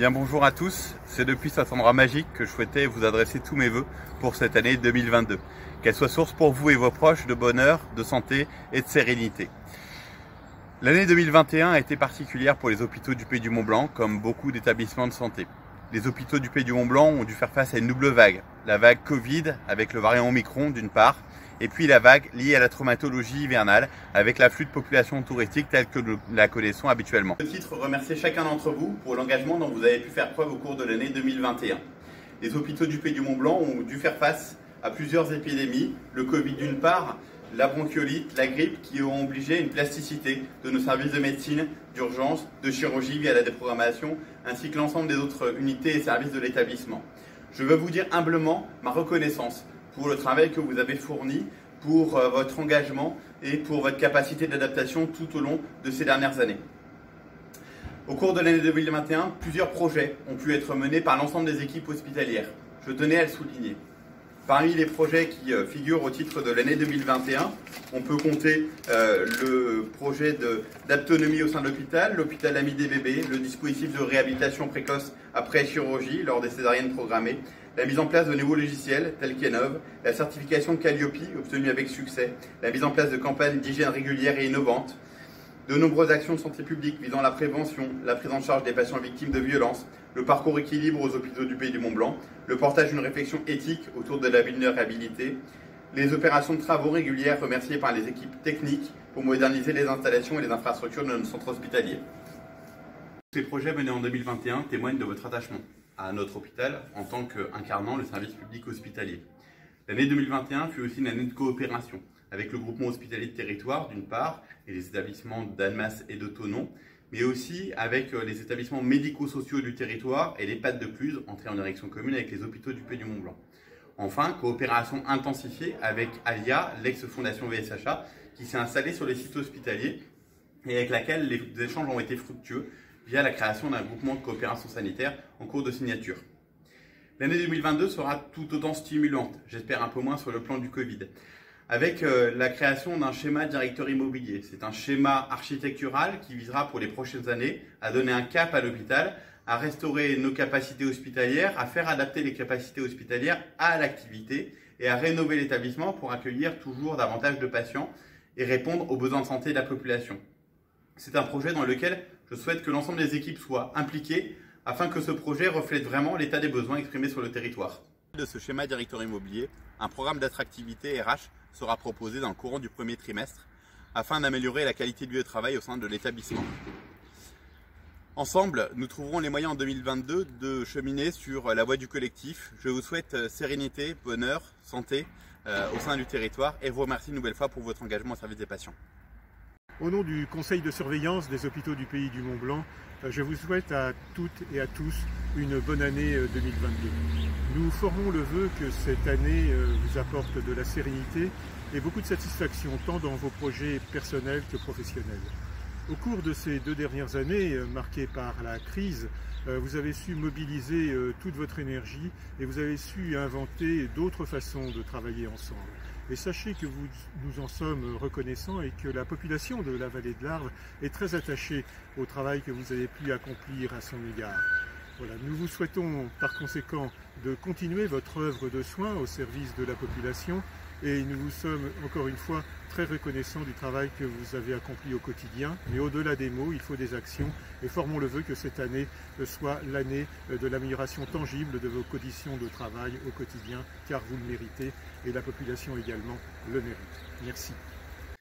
Bien bonjour à tous, c'est depuis cet endroit magique que je souhaitais vous adresser tous mes vœux pour cette année 2022. Qu'elle soit source pour vous et vos proches de bonheur, de santé et de sérénité. L'année 2021 a été particulière pour les hôpitaux du Pays du Mont-Blanc, comme beaucoup d'établissements de santé. Les hôpitaux du Pays du Mont-Blanc ont dû faire face à une double vague. La vague Covid avec le variant Omicron d'une part, et puis la vague liée à la traumatologie hivernale avec l'afflux de population touristique telle que nous la connaissons habituellement. À ce titre, remercier chacun d'entre vous pour l'engagement dont vous avez pu faire preuve au cours de l'année 2021. Les hôpitaux du Pays du Mont-Blanc ont dû faire face à plusieurs épidémies, le Covid d'une part, la bronchiolite, la grippe qui ont obligé une plasticité de nos services de médecine, d'urgence, de chirurgie via la déprogrammation, ainsi que l'ensemble des autres unités et services de l'établissement. Je veux vous dire humblement ma reconnaissance pour le travail que vous avez fourni, pour votre engagement et pour votre capacité d'adaptation tout au long de ces dernières années. Au cours de l'année 2021, plusieurs projets ont pu être menés par l'ensemble des équipes hospitalières. Je tenais à le souligner. Parmi les projets qui figurent au titre de l'année 2021, on peut compter le projet d'autonomie au sein de l'hôpital Ami des bébés, le dispositif de réhabilitation précoce après chirurgie lors des césariennes programmées, la mise en place de nouveaux logiciels tels qu'Enov, la certification Calliope obtenue avec succès, la mise en place de campagnes d'hygiène régulières et innovantes, de nombreuses actions de santé publique visant la prévention, la prise en charge des patients victimes de violences, le parcours équilibre aux hôpitaux du Pays du Mont-Blanc, le portage d'une réflexion éthique autour de la vulnérabilité, les opérations de travaux régulières remerciées par les équipes techniques pour moderniser les installations et les infrastructures de notre centre hospitalier. Ces projets menés en 2021 témoignent de votre attachement à notre hôpital en tant qu'incarnant le service public hospitalier. L'année 2021 fut aussi une année de coopération avec le groupement hospitalier de territoire d'une part et les établissements d'Annemasse et de Thonon, mais aussi avec les établissements médico-sociaux du territoire et l'EHPAD de Cluse entrés en direction commune avec les hôpitaux du Pays du Mont-Blanc. Enfin, coopération intensifiée avec ALIA, l'ex-fondation VSHA, qui s'est installée sur les sites hospitaliers et avec laquelle les échanges ont été fructueux via la création d'un groupement de coopération sanitaire en cours de signature. L'année 2022 sera tout autant stimulante, j'espère un peu moins sur le plan du Covid, avec la création d'un schéma directeur immobilier. C'est un schéma architectural qui visera pour les prochaines années à donner un cap à l'hôpital, à restaurer nos capacités hospitalières, à faire adapter les capacités hospitalières à l'activité et à rénover l'établissement pour accueillir toujours davantage de patients et répondre aux besoins de santé de la population. C'est un projet dans lequel je souhaite que l'ensemble des équipes soient impliquées afin que ce projet reflète vraiment l'état des besoins exprimés sur le territoire. De ce schéma directeur immobilier, un programme d'attractivité RH sera proposé dans le courant du premier trimestre afin d'améliorer la qualité de vie au travail au sein de l'établissement. Ensemble, nous trouverons les moyens en 2022 de cheminer sur la voie du collectif. Je vous souhaite sérénité, bonheur, santé au sein du territoire et vous remercie une nouvelle fois pour votre engagement au service des patients. Au nom du Conseil de surveillance des hôpitaux du Pays du Mont-Blanc, je vous souhaite à toutes et à tous une bonne année 2022. Nous formons le vœu que cette année vous apporte de la sérénité et beaucoup de satisfaction tant dans vos projets personnels que professionnels. Au cours de ces 2 dernières années, marquées par la crise, vous avez su mobiliser toute votre énergie et vous avez su inventer d'autres façons de travailler ensemble. Et sachez que nous en sommes reconnaissants et que la population de la vallée de l'Arve est très attachée au travail que vous avez pu accomplir à son égard. Voilà, nous vous souhaitons par conséquent de continuer votre œuvre de soins au service de la population et nous vous sommes encore une fois très reconnaissants du travail que vous avez accompli au quotidien. Mais au-delà des mots, il faut des actions et formons le vœu que cette année soit l'année de l'amélioration tangible de vos conditions de travail au quotidien, car vous le méritez et la population également le mérite. Merci.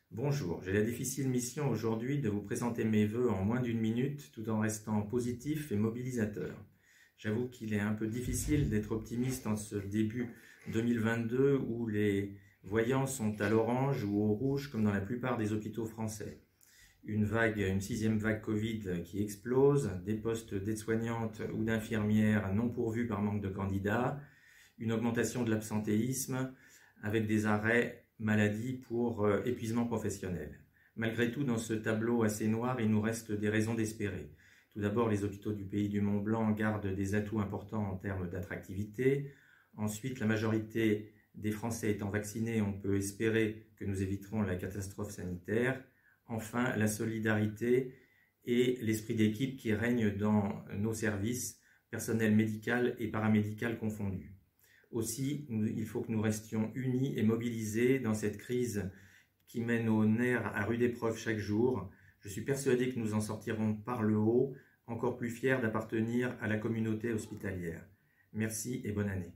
Bonjour, j'ai la difficile mission aujourd'hui de vous présenter mes vœux en moins d'1 minute tout en restant positif et mobilisateur. J'avoue qu'il est un peu difficile d'être optimiste en ce début 2022 où les voyants sont à l'orange ou au rouge comme dans la plupart des hôpitaux français. Une 6e vague Covid qui explose, des postes d'aides-soignantes ou d'infirmières non pourvus par manque de candidats, une augmentation de l'absentéisme avec des arrêts maladie pour épuisement professionnel. Malgré tout, dans ce tableau assez noir, il nous reste des raisons d'espérer. Tout d'abord, les hôpitaux du Pays du Mont-Blanc gardent des atouts importants en termes d'attractivité. Ensuite, la majorité des Français étant vaccinés, on peut espérer que nous éviterons la catastrophe sanitaire. Enfin, la solidarité et l'esprit d'équipe qui règne dans nos services personnel médical et paramédical confondus. Aussi, il faut que nous restions unis et mobilisés dans cette crise qui met nos nerfs à rude épreuve chaque jour. Je suis persuadé que nous en sortirons par le haut, encore plus fiers d'appartenir à la communauté hospitalière. Merci et bonne année.